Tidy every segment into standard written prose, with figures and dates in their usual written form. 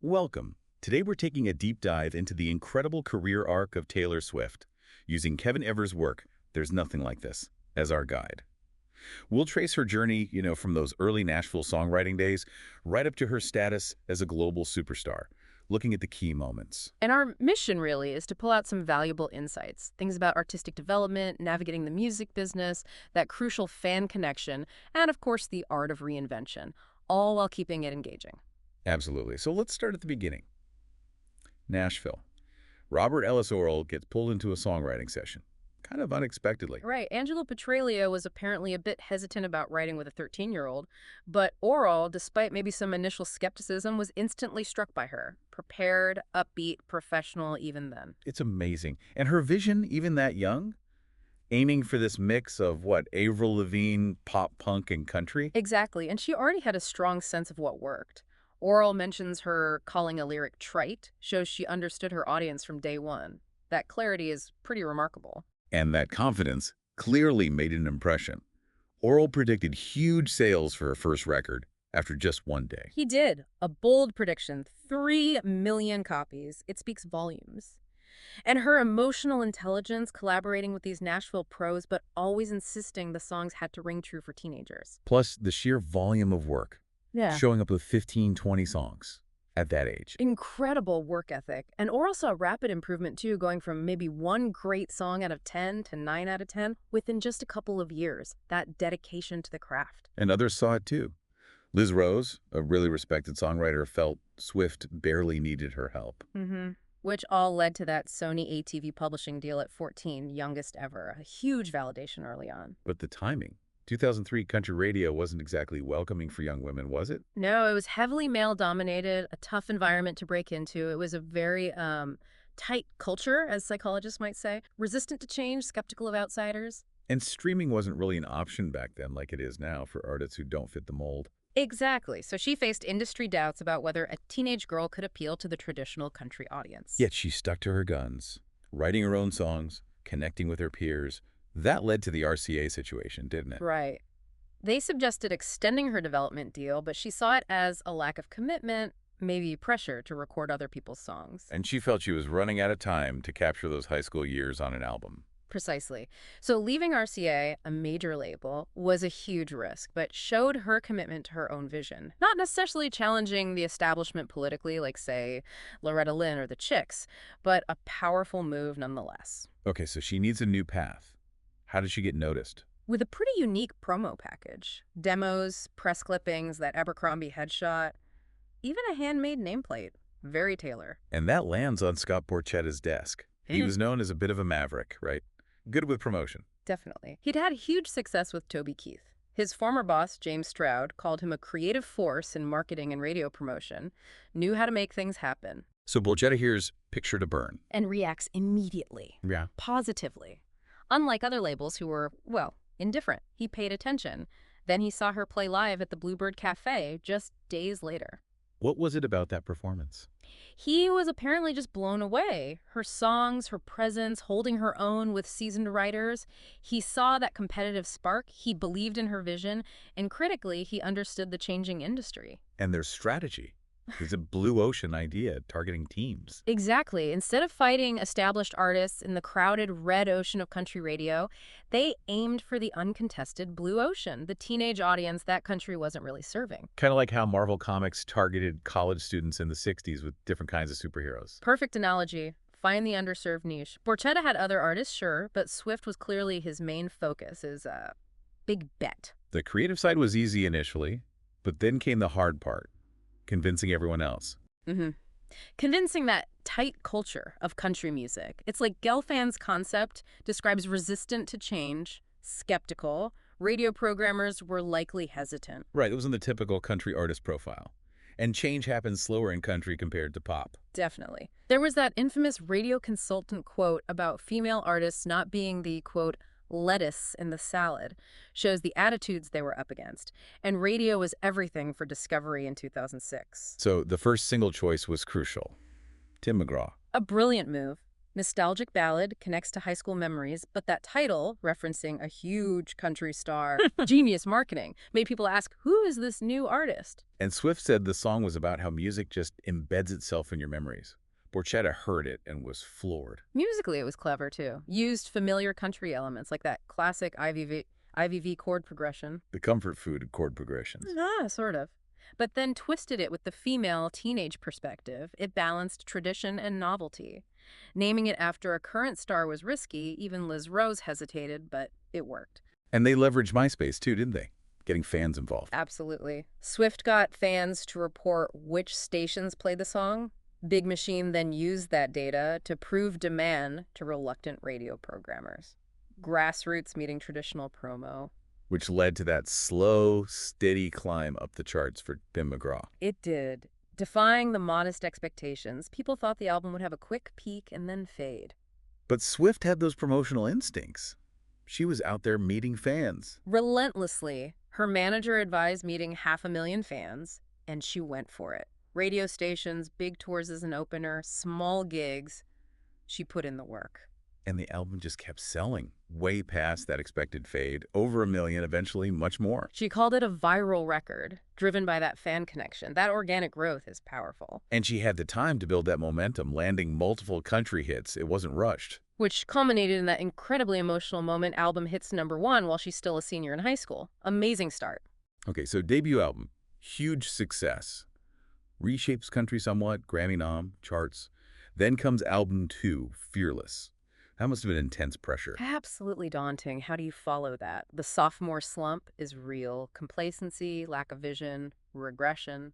Welcome. Today we're taking a deep dive into the incredible career arc of Taylor Swift, using Kevin Evers' work, There's Nothing Like This, as our guide. We'll trace her journey, from those early Nashville songwriting days right up to her status as a global superstar, looking at the key moments. And our mission really is to pull out some valuable insights, things about artistic development, navigating the music business, that crucial fan connection, and of course the art of reinvention, all while keeping it engaging. Absolutely. So let's start at the beginning. Nashville. Robert Ellis Oral gets pulled into a songwriting session, kind of unexpectedly. Right, Angelo Petralio was apparently a bit hesitant about writing with a 13-year-old, but Oral, despite maybe some initial skepticism, was instantly struck by her. Prepared, upbeat, professional even then. It's amazing. And her vision, even that young, aiming for this mix of Avril Lavigne, pop punk, and country. Exactly, and she already had a strong sense of what worked. Oral mentions her calling a lyric trite, shows she understood her audience from day one. That clarity is pretty remarkable. And that confidence clearly made an impression. Oral predicted huge sales for her first record after just one day. He did. A bold prediction. 3 million copies. It speaks volumes. And her emotional intelligence collaborating with these Nashville pros, but always insisting the songs had to ring true for teenagers. Plus the sheer volume of work, Yeah. showing up with 15, 20 songs at that age. Incredible work ethic. And Oral saw rapid improvement too, going from maybe one great song out of 10 to 9 out of 10 within just a couple of years. That dedication to the craft. And others saw it too. Liz Rose, a really respected songwriter, felt Swift barely needed her help. Which all led to that Sony ATV publishing deal at 14, youngest ever. A huge validation early on. But the timing. 2003 country radio wasn't exactly welcoming for young women, was it? No, it was heavily male-dominated, a tough environment to break into. It was a very tight culture, as psychologists might say, resistant to change, skeptical of outsiders. And streaming wasn't really an option back then like it is now for artists who don't fit the mold. Exactly. So she faced industry doubts about whether a teenage girl could appeal to the traditional country audience. Yet she stuck to her guns, writing her own songs, connecting with her peers. That led to the RCA situation, didn't it? Right. They suggested extending her development deal, but she saw it as a lack of commitment, maybe pressure to record other people's songs. And she felt she was running out of time to capture those high school years on an album. Precisely. So leaving RCA, a major label, was a huge risk, but showed her commitment to her own vision. Not necessarily challenging the establishment politically, like, say, Loretta Lynn or the Chicks, but a powerful move nonetheless. Okay, so she needs a new path. How did she get noticed? With a pretty unique promo package. Demos, press clippings, that Abercrombie headshot, even a handmade nameplate. Very Taylor. And that lands on Scott Borchetta's desk. He was known as a bit of a maverick, right? Good with promotion. Definitely. He'd had huge success with Toby Keith. His former boss, James Stroud, called him a creative force in marketing and radio promotion, knew how to make things happen. So Borchetta hears Picture to Burn. And reacts immediately. Yeah. Positively. Unlike other labels who were, well, indifferent. He paid attention. Then he saw her play live at the Bluebird Cafe just days later. What was it about that performance? He was apparently just blown away. Her songs, her presence, holding her own with seasoned writers. He saw that competitive spark, he believed in her vision, and critically, he understood the changing industry. And their strategy. It's a blue ocean idea targeting teams. Exactly. Instead of fighting established artists in the crowded red ocean of country radio, they aimed for the uncontested blue ocean, the teenage audience that country wasn't really serving. Kind of like how Marvel Comics targeted college students in the 60s with different kinds of superheroes. Perfect analogy. Find the underserved niche. Borchetta had other artists, sure, but Swift was clearly his main focus, his big bet. The creative side was easy initially, but then came the hard part. Convincing everyone else. Convincing that tight culture of country music. It's like Gelfand's concept describes resistant to change, skeptical. Radio programmers were likely hesitant. Right, it wasn't the typical country artist profile. And change happens slower in country compared to pop. Definitely. There was that infamous radio consultant quote about female artists not being the, quote, lettuce in the salad, shows the attitudes they were up against. And radio was everything for Discovery in 2006. So the first single choice was crucial. Tim McGraw. A brilliant move. Nostalgic ballad connects to high school memories, but that title, referencing a huge country star, genius marketing, made people ask, who is this new artist? And Swift said the song was about how music just embeds itself in your memories. Borchetta heard it and was floored. Musically, it was clever, too. Used familiar country elements like that classic IVV chord progression. The comfort food chord progressions. Sort of. But then twisted it with the female teenage perspective. It balanced tradition and novelty. Naming it after a current star was risky. Even Liz Rose hesitated, but it worked. And they leveraged MySpace too, didn't they? Getting fans involved. Absolutely. Swift got fans to report which stations played the song. Big Machine then used that data to prove demand to reluctant radio programmers. Grassroots meeting traditional promo. Which led to that slow, steady climb up the charts for Tim McGraw. It did. Defying the modest expectations, people thought the album would have a quick peak and then fade. But Swift had those promotional instincts. She was out there meeting fans. Relentlessly, her manager advised meeting 500,000 fans, and she went for it. Radio stations, big tours as an opener, small gigs. She put in the work. And the album just kept selling, way past that expected fade, over 1 million, eventually much more. She called it a viral record, driven by that fan connection. That organic growth is powerful. And she had the time to build that momentum, landing multiple country hits. It wasn't rushed. Which culminated in that incredibly emotional moment, album hits #1 while she's still a senior in high school. Amazing start. Okay, so debut album, huge success. Reshapes country somewhat, Grammy nom, charts. Then comes album 2, Fearless. That must have been intense pressure. Absolutely daunting. How do you follow that? The sophomore slump is real. Complacency, lack of vision, regression.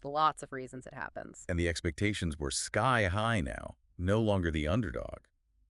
Lots of reasons it happens. And the expectations were sky high now, no longer the underdog.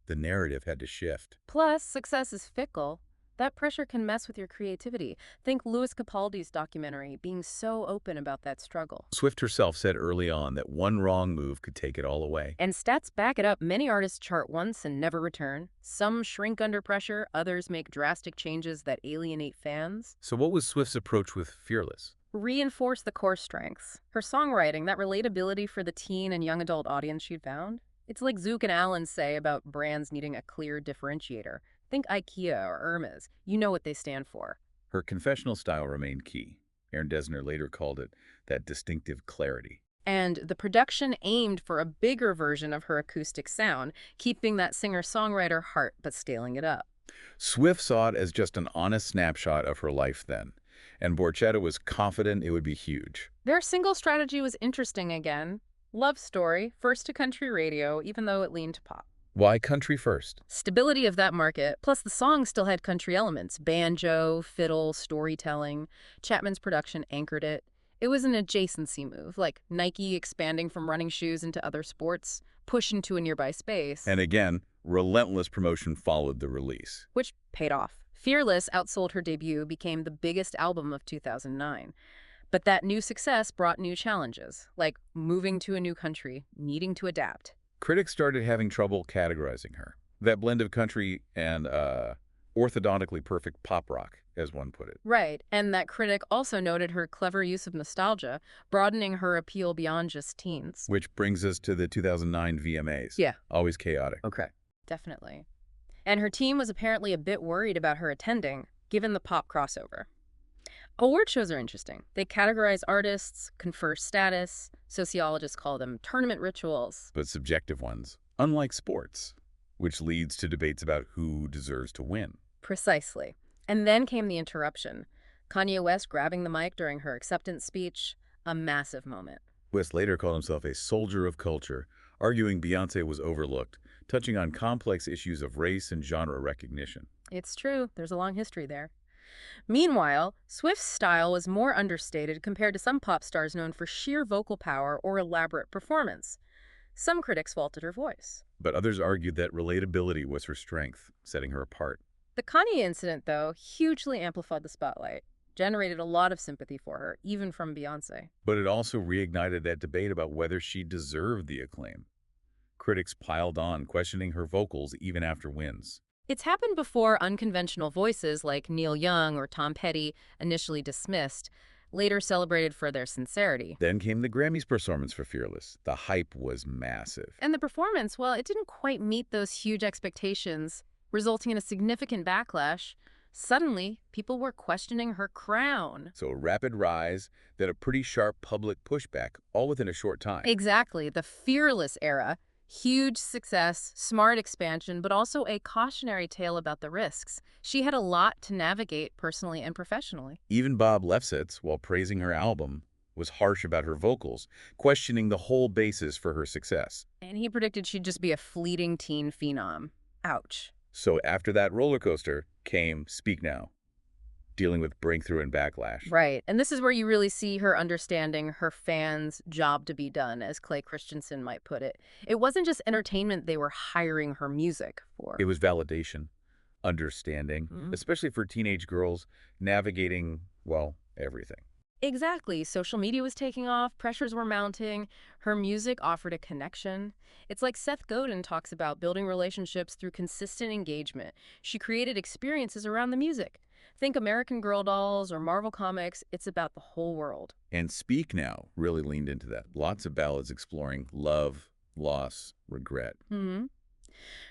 The narrative had to shift. Plus, success is fickle. That pressure can mess with your creativity. Think Louis Capaldi's documentary, being so open about that struggle. Swift herself said early on that one wrong move could take it all away. And stats back it up. Many artists chart once and never return. Some shrink under pressure. Others make drastic changes that alienate fans. So what was Swift's approach with Fearless? Reinforce the core strengths. Her songwriting, that relatability for the teen and young adult audience she'd found. It's like Zook and Allen say about brands needing a clear differentiator. Think IKEA or Hermes. You know what they stand for. Her confessional style remained key. Aaron Dessner later called it that distinctive clarity. And the production aimed for a bigger version of her acoustic sound, keeping that singer-songwriter heart but scaling it up. Swift saw it as just an honest snapshot of her life then, and Borchetta was confident it would be huge. Their single strategy was interesting again. Love story, first to country radio, even though it leaned to pop. Why country first? Stability of that market, plus the song still had country elements. Banjo, fiddle, storytelling. Chapman's production anchored it. It was an adjacency move, like Nike expanding from running shoes into other sports, push into a nearby space. And again, relentless promotion followed the release. Which paid off. Fearless outsold her debut, became the biggest album of 2009. But that new success brought new challenges, like moving to a new country, needing to adapt. Critics started having trouble categorizing her. That blend of country and orthodontically perfect pop rock, as one put it. Right, and that critic also noted her clever use of nostalgia, broadening her appeal beyond just teens. Which brings us to the 2009 VMAs. Yeah. Always chaotic. Okay. Definitely. And her team was apparently a bit worried about her attending, given the pop crossover. Award shows are interesting. They categorize artists, confer status. Sociologists call them tournament rituals. But subjective ones, unlike sports, which leads to debates about who deserves to win. Precisely. And then came the interruption. Kanye West grabbing the mic during her acceptance speech, a massive moment. West later called himself a soldier of culture, arguing Beyoncé was overlooked, touching on complex issues of race and genre recognition. It's true. There's a long history there. Meanwhile, Swift's style was more understated compared to some pop stars known for sheer vocal power or elaborate performance. Some critics faulted her voice. But others argued that relatability was her strength, setting her apart. The Kanye incident, though, hugely amplified the spotlight, generated a lot of sympathy for her, even from Beyoncé. But it also reignited that debate about whether she deserved the acclaim. Critics piled on, questioning her vocals even after wins. It's happened before. Unconventional voices like Neil Young or Tom Petty initially dismissed, later celebrated for their sincerity. Then came the Grammys performance for Fearless. The hype was massive. And the performance, well, it didn't quite meet those huge expectations, resulting in a significant backlash. Suddenly, people were questioning her crown. So a rapid rise, then a pretty sharp public pushback, all within a short time. Exactly, the Fearless era. Huge success, smart expansion, but also a cautionary tale about the risks. She had a lot to navigate personally and professionally. Even Bob Lefsetz, while praising her album, was harsh about her vocals, questioning the whole basis for her success. And he predicted she'd just be a fleeting teen phenom. Ouch. So after that roller coaster came Speak Now, dealing with breakthrough and backlash. Right, and this is where you really see her understanding her fans' job to be done, as Clay Christensen might put it. It wasn't just entertainment they were hiring her music for. It was validation, understanding, especially for teenage girls navigating, well, everything. Exactly. Social media was taking off, pressures were mounting, her music offered a connection. It's like Seth Godin talks about building relationships through consistent engagement. She created experiences around the music. Think American Girl dolls or Marvel Comics, it's about the whole world. And Speak Now really leaned into that. Lots of ballads exploring love, loss, regret.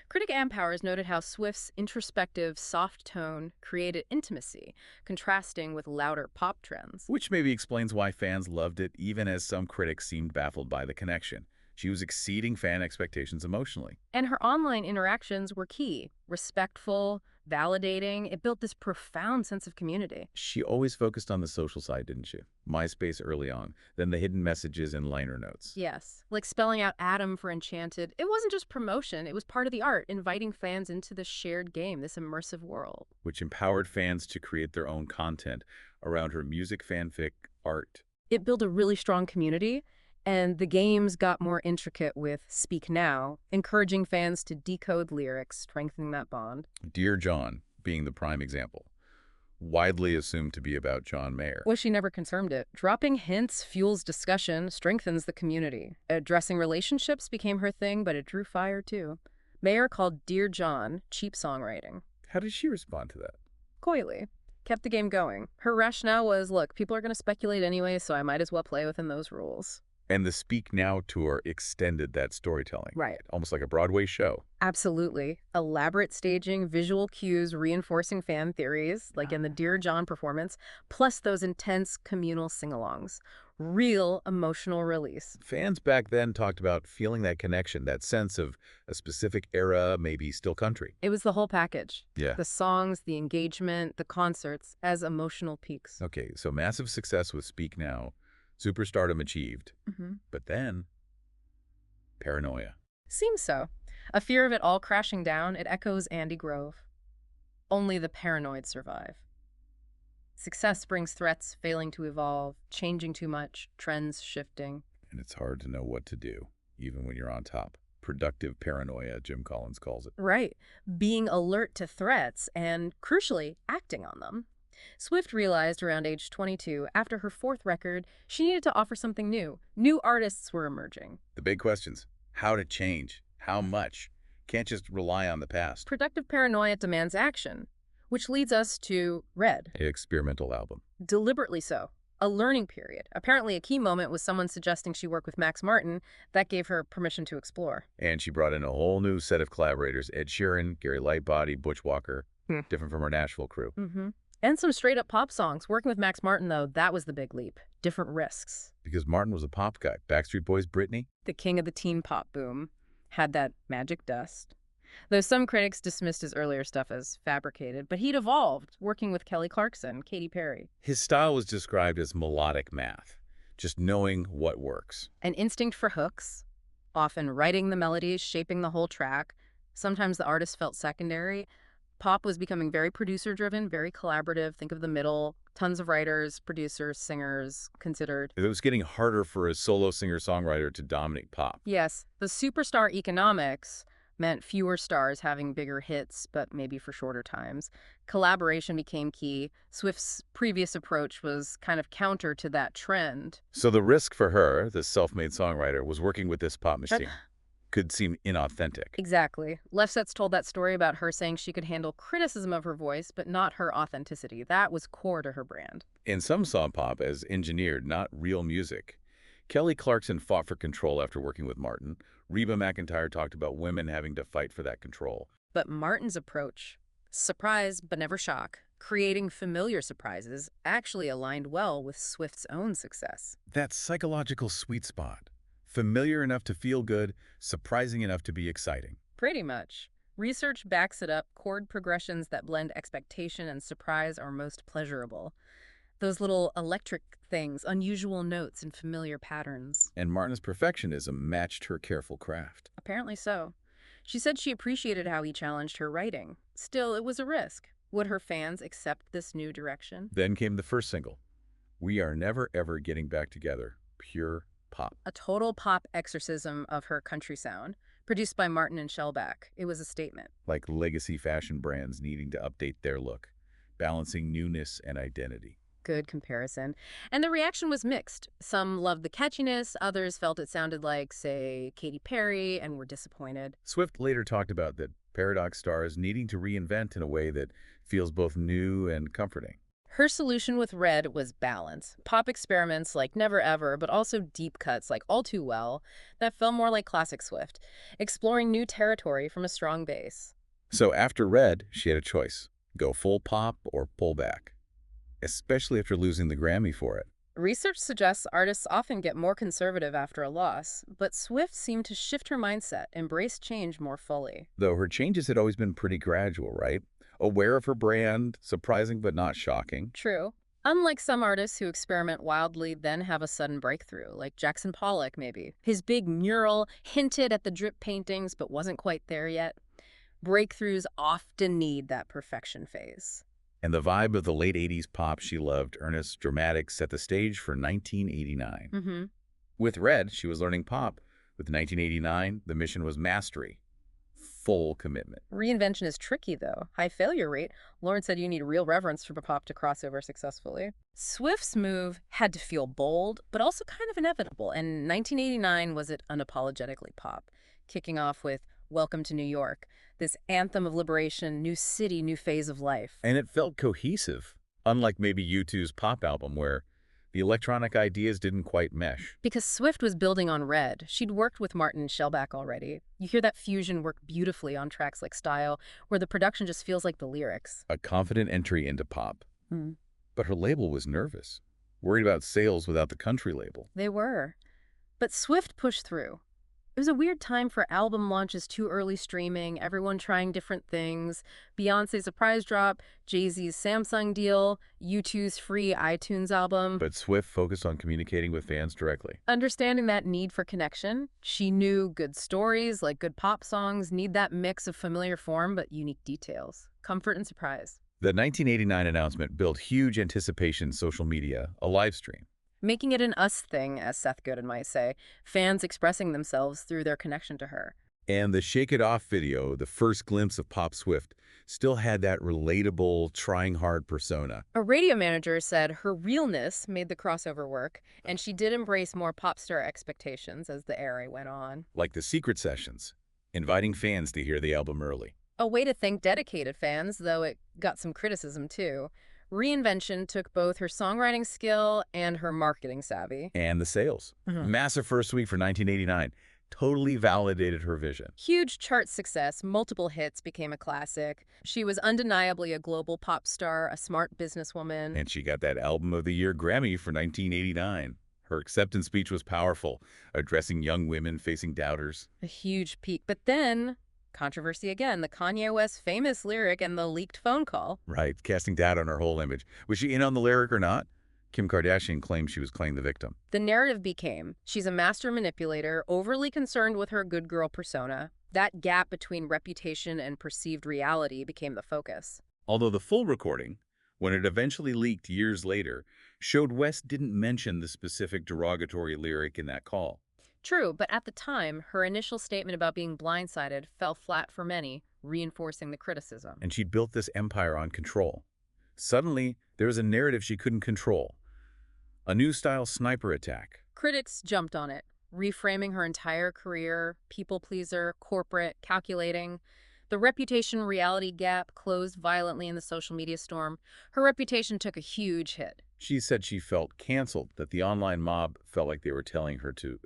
Critic Ann Powers noted how Swift's introspective, soft tone created intimacy, contrasting with louder pop trends. Which maybe explains why fans loved it, even as some critics seemed baffled by the connection. She was exceeding fan expectations emotionally. And her online interactions were key, respectful, validating. It built this profound sense of community. She always focused on the social side, didn't she? MySpace early on, then the hidden messages and liner notes. Yes, like spelling out Adam for Enchanted. It wasn't just promotion, it was part of the art, inviting fans into the shared game, this immersive world. Which empowered fans to create their own content around her music, fanfic, art. It built a really strong community, and the games got more intricate with Speak Now, encouraging fans to decode lyrics, strengthening that bond. Dear John being the prime example, widely assumed to be about John Mayer. Well, she never confirmed it. Dropping hints fuels discussion, strengthens the community. Addressing relationships became her thing, but it drew fire too. Mayer called Dear John cheap songwriting. How did she respond to that? Coyly. Kept the game going. Her rationale was, look, people are going to speculate anyway, so I might as well play within those rules. And the Speak Now tour extended that storytelling. Right. Almost like a Broadway show. Absolutely. Elaborate staging, visual cues reinforcing fan theories, like in the Dear John performance, plus those intense communal sing-alongs. Real emotional release. Fans back then talked about feeling that connection, that sense of a specific era, maybe still country. It was the whole package. Yeah. The songs, the engagement, the concerts as emotional peaks. Okay, so massive success with Speak Now, superstardom achieved. But then, paranoia. Seems so. A fear of it all crashing down, it echoes Andy Grove. Only the paranoid survive. Success brings threats failing to evolve, changing too much, trends shifting. And it's hard to know what to do, even when you're on top. Productive paranoia, Jim Collins calls it. Right. Being alert to threats and, crucially, acting on them. Swift realized around age 22, after her fourth record, she needed to offer something new. New artists were emerging. The big questions. How to change? How much? Can't just rely on the past. Productive paranoia demands action, which leads us to Red. An experimental album. Deliberately so. A learning period. Apparently a key moment was someone suggesting she work with Max Martin. That gave her permission to explore. And she brought in a whole new set of collaborators. Ed Sheeran, Gary Lightbody, Butch Walker. Different from her Nashville crew. And some straight-up pop songs. Working with Max Martin, though, that was the big leap. Different risks. Because Martin was a pop guy. Backstreet Boys, Britney. The king of the teen pop boom. Had that magic dust. Though some critics dismissed his earlier stuff as fabricated, but he'd evolved, working with Kelly Clarkson, Katy Perry. His style was described as melodic math. Just knowing what works. An instinct for hooks. Often writing the melodies, shaping the whole track. Sometimes the artist felt secondary. Pop was becoming very producer-driven, very collaborative. Think of the middle. Tons of writers, producers, singers considered. It was getting harder for a solo singer-songwriter to dominate pop. Yes, the superstar economics meant fewer stars having bigger hits, but maybe for shorter times. Collaboration became key. Swift's previous approach was kind of counter to that trend. So the risk for her, the self-made songwriter, was working with this pop machine. could seem inauthentic. Exactly. Lefsetz told that story about her saying she could handle criticism of her voice, but not her authenticity. That was core to her brand. And some saw pop as engineered, not real music. Kelly Clarkson fought for control after working with Martin. Reba McEntire talked about women having to fight for that control. But Martin's approach, surprise but never shock, creating familiar surprises, actually aligned well with Swift's own success. That psychological sweet spot. Familiar enough to feel good, surprising enough to be exciting. Pretty much. Research backs it up. Chord progressions that blend expectation and surprise are most pleasurable. Those little electric things, unusual notes and familiar patterns. And Martin's perfectionism matched her careful craft. Apparently so. She said she appreciated how he challenged her writing. Still, it was a risk. Would her fans accept this new direction? Then came the first single, We Are Never Ever Getting Back Together, pure pop. A total pop exorcism of her country sound, produced by Martin and Shellback. It was a statement. Like legacy fashion brands needing to update their look, balancing newness and identity. Good comparison. And the reaction was mixed. Some loved the catchiness, others felt it sounded like, say, Katy Perry, and were disappointed. Swift later talked about that paradox stars needing to reinvent in a way that feels both new and comforting. Her solution with Red was balance. Pop experiments like Never Ever, but also deep cuts like All Too Well that felt more like classic Swift, exploring new territory from a strong base. So after Red, she had a choice. Go full pop or pull back, especially after losing the Grammy for it. Research suggests artists often get more conservative after a loss, but Swift seemed to shift her mindset, embrace change more fully. Though her changes had always been pretty gradual, right? Aware of her brand, surprising but not shocking. True. Unlike some artists who experiment wildly then have a sudden breakthrough, like Jackson Pollock maybe. His big mural hinted at the drip paintings but wasn't quite there yet. Breakthroughs often need that perfection phase. And the vibe of the late 80s pop she loved, earnest, dramatic, set the stage for 1989. Mm-hmm. With Red, she was learning pop. With 1989, the mission was mastery. Full commitment. Reinvention is tricky, though. High failure rate. Lauren said you need real reverence for pop to cross over successfully. Swift's move had to feel bold, but also kind of inevitable, and 1989 was it unapologetically pop, kicking off with Welcome to New York, this anthem of liberation, new city, new phase of life. And it felt cohesive, unlike maybe U2's pop album where the electronic ideas didn't quite mesh. Because Swift was building on Red. She'd worked with Martin and Shellback already. You hear that fusion work beautifully on tracks like Style, where the production just feels like the lyrics. A confident entry into pop. Hmm. But her label was nervous, worried about sales without the country label. They were. But Swift pushed through. It was a weird time for album launches, too early streaming, everyone trying different things, Beyoncé's surprise drop, Jay-Z's Samsung deal, U2's free iTunes album. But Swift focused on communicating with fans directly. Understanding that need for connection, she knew good stories, like good pop songs, need that mix of familiar form but unique details, comfort and surprise. The 1989 announcement built huge anticipation in social media, a live stream. Making it an us thing, as Seth Godin might say, fans expressing themselves through their connection to her. And the Shake It Off video, the first glimpse of Pop Swift, still had that relatable, trying hard persona. A radio manager said her realness made the crossover work, and she did embrace more pop star expectations as the era went on. Like the secret sessions, inviting fans to hear the album early. A way to thank dedicated fans, though it got some criticism too. Reinvention took both her songwriting skill and her marketing savvy. And the sales. Massive first week for 1989. Totally validated her vision. Huge chart success, multiple hits, became a classic. She was undeniably a global pop star, a smart businesswoman. And she got that Album of the Year Grammy for 1989. Her acceptance speech was powerful, addressing young women facing doubters. A huge peak. But then, controversy again, the Kanye West famous lyric and the leaked phone call. Right, casting doubt on her whole image. Was she in on the lyric or not? Kim Kardashian claimed she was playing the victim. The narrative became, she's a master manipulator, overly concerned with her good girl persona. That gap between reputation and perceived reality became the focus. Although the full recording, when it eventually leaked years later, showed West didn't mention the specific derogatory lyric in that call. True, but at the time, her initial statement about being blindsided fell flat for many, reinforcing the criticism. And she'd built this empire on control. Suddenly, there was a narrative she couldn't control. A new style sniper attack. Critics jumped on it. reframing her entire career, people pleaser, corporate, calculating. The reputation-reality gap closed violently in the social media storm. Her reputation took a huge hit. She said she felt canceled, that the online mob felt like they were telling her to,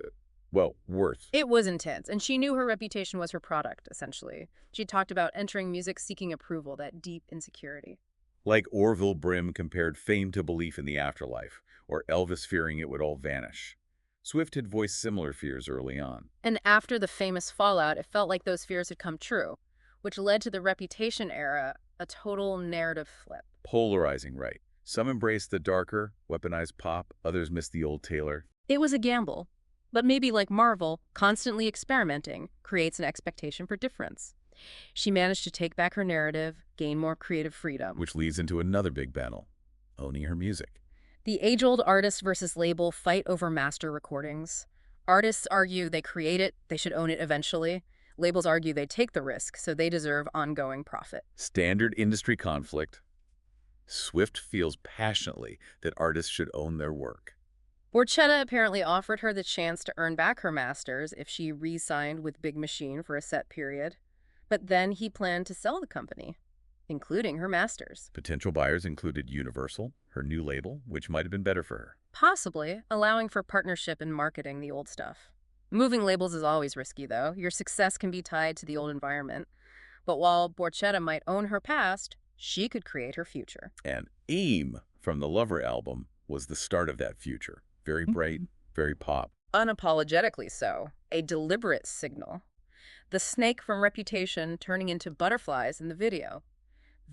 well, worth. It was intense, and she knew her reputation was her product, essentially. She talked about entering music seeking approval, that deep insecurity. Like Orville Brim compared fame to belief in the afterlife, or Elvis fearing it would all vanish. Swift had voiced similar fears early on. And after the famous fallout, it felt like those fears had come true, which led to the Reputation era, a total narrative flip. Polarizing, right? Some embraced the darker, weaponized pop, others missed the old Taylor. It was a gamble, but maybe like Marvel, constantly experimenting creates an expectation for difference. She managed to take back her narrative, gain more creative freedom. Which leads into another big battle, owning her music. The age-old artist versus label fight over master recordings. Artists argue they create it, they should own it eventually. Labels argue they take the risk, so they deserve ongoing profit. Standard industry conflict. Swift feels passionately that artists should own their work. Borchetta apparently offered her the chance to earn back her masters if she re-signed with Big Machine for a set period. But then he planned to sell the company, including her masters. Potential buyers included Universal, her new label, which might have been better for her. Possibly allowing for partnership in marketing the old stuff. Moving labels is always risky, though. Your success can be tied to the old environment. But while Borchetta might own her past, she could create her future. And Aim from the Lover album was the start of that future. Very bright, very pop. Unapologetically so. A deliberate signal. The snake from Reputation turning into butterflies in the video.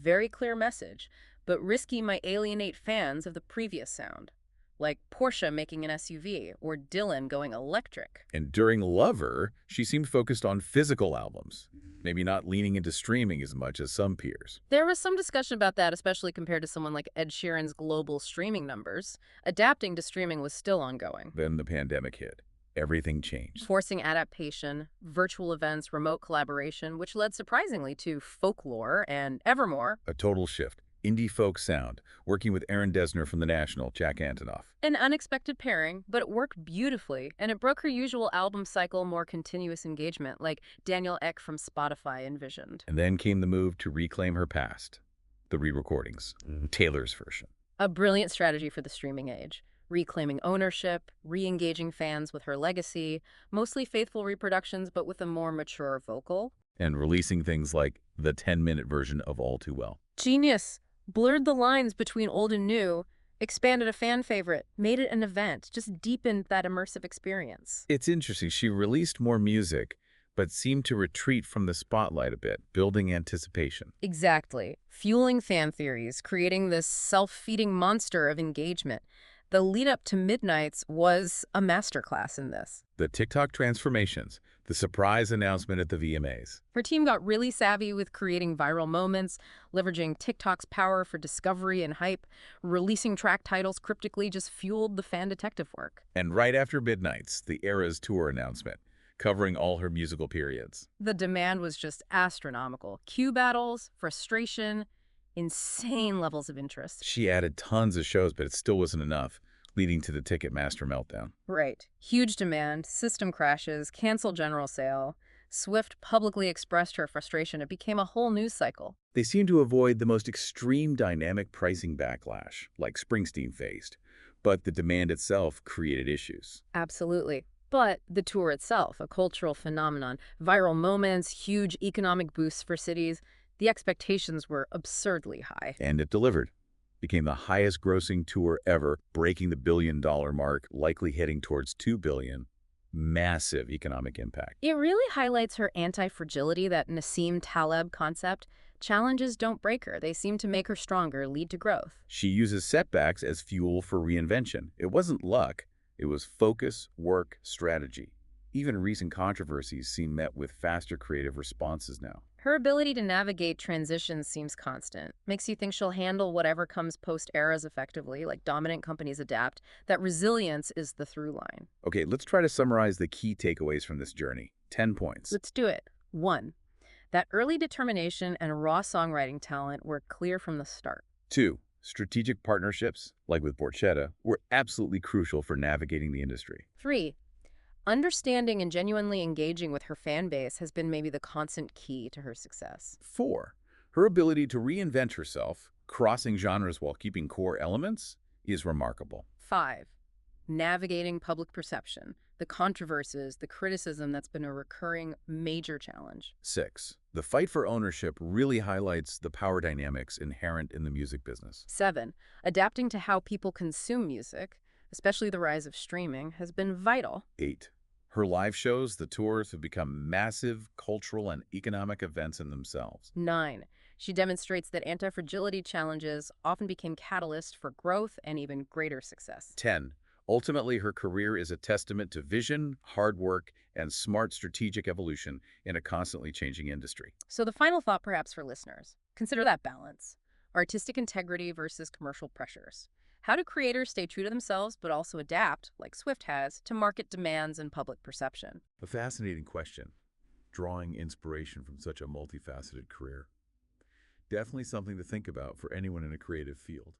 Very clear message, but risky might alienate fans of the previous sound. Like Porsche making an SUV or Dylan going electric. And during Lover, she seemed focused on physical albums, maybe not leaning into streaming as much as some peers. There was some discussion about that, especially compared to someone like Ed Sheeran's global streaming numbers. Adapting to streaming was still ongoing. Then the pandemic hit. Everything changed. Forcing adaptation, virtual events, remote collaboration, which led surprisingly to Folklore and Evermore. A total shift. Indie folk sound, working with Aaron Dessner from The National, Jack Antonoff. An unexpected pairing, but it worked beautifully, and it broke her usual album cycle, more continuous engagement, like Daniel Ek from Spotify envisioned. And then came the move to reclaim her past. The re-recordings. Taylor's version. A brilliant strategy for the streaming age. Reclaiming ownership, re-engaging fans with her legacy, mostly faithful reproductions, but with a more mature vocal. And releasing things like the 10-minute version of All Too Well. Genius. Blurred the lines between old and new, expanded a fan favorite, made it an event, just deepened that immersive experience. It's interesting. She released more music, but seemed to retreat from the spotlight a bit, building anticipation. Exactly. Fueling fan theories, creating this self-feeding monster of engagement. The lead-up to Midnights was a masterclass in this. The TikTok transformations, the surprise announcement at the VMAs. Her team got really savvy with creating viral moments, leveraging TikTok's power for discovery and hype. Releasing track titles cryptically just fueled the fan detective work. And right after Midnights, the Eras tour announcement, covering all her musical periods. The demand was just astronomical. Cue battles, frustration, insane levels of interest. She added tons of shows, but it still wasn't enough, leading to the Ticketmaster meltdown. Right. Huge demand, system crashes, canceled general sale. Swift publicly expressed her frustration. It became a whole news cycle. They seemed to avoid the most extreme dynamic pricing backlash, like Springsteen faced, but the demand itself created issues. Absolutely. But the tour itself, a cultural phenomenon, viral moments, huge economic boosts for cities, the expectations were absurdly high. And it delivered. Became the highest grossing tour ever, breaking the $1 billion mark, likely heading towards $2 billion. Massive economic impact. It really highlights her anti-fragility, that Nassim Taleb concept. Challenges don't break her. They seem to make her stronger, lead to growth. She uses setbacks as fuel for reinvention. It wasn't luck. It was focus, work, strategy. Even recent controversies seem met with faster creative responses now. Her ability to navigate transitions seems constant. Makes you think she'll handle whatever comes post-eras effectively, like dominant companies adapt. That resilience is the through line. Okay, let's try to summarize the key takeaways from this journey. 10 points. Let's do it. 1. That early determination and raw songwriting talent were clear from the start. 2. Strategic partnerships, like with Borchetta, were absolutely crucial for navigating the industry. 3. Understanding and genuinely engaging with her fan base has been maybe the constant key to her success. 4. Her ability to reinvent herself, crossing genres while keeping core elements, is remarkable. 5. Navigating public perception, the controversies, the criticism that's been a recurring major challenge. 6. The fight for ownership really highlights the power dynamics inherent in the music business. 7. Adapting to how people consume music, especially the rise of streaming, has been vital. 8. Her live shows, the tours, have become massive cultural and economic events in themselves. 9. She demonstrates that anti-fragility challenges often became catalysts for growth and even greater success. 10. Ultimately, her career is a testament to vision, hard work, and smart strategic evolution in a constantly changing industry. So the final thought perhaps for listeners, consider that balance. Artistic integrity versus commercial pressures. How do creators stay true to themselves but also adapt, like Swift has, to market demands and public perception? A fascinating question, drawing inspiration from such a multifaceted career. Definitely something to think about for anyone in a creative field.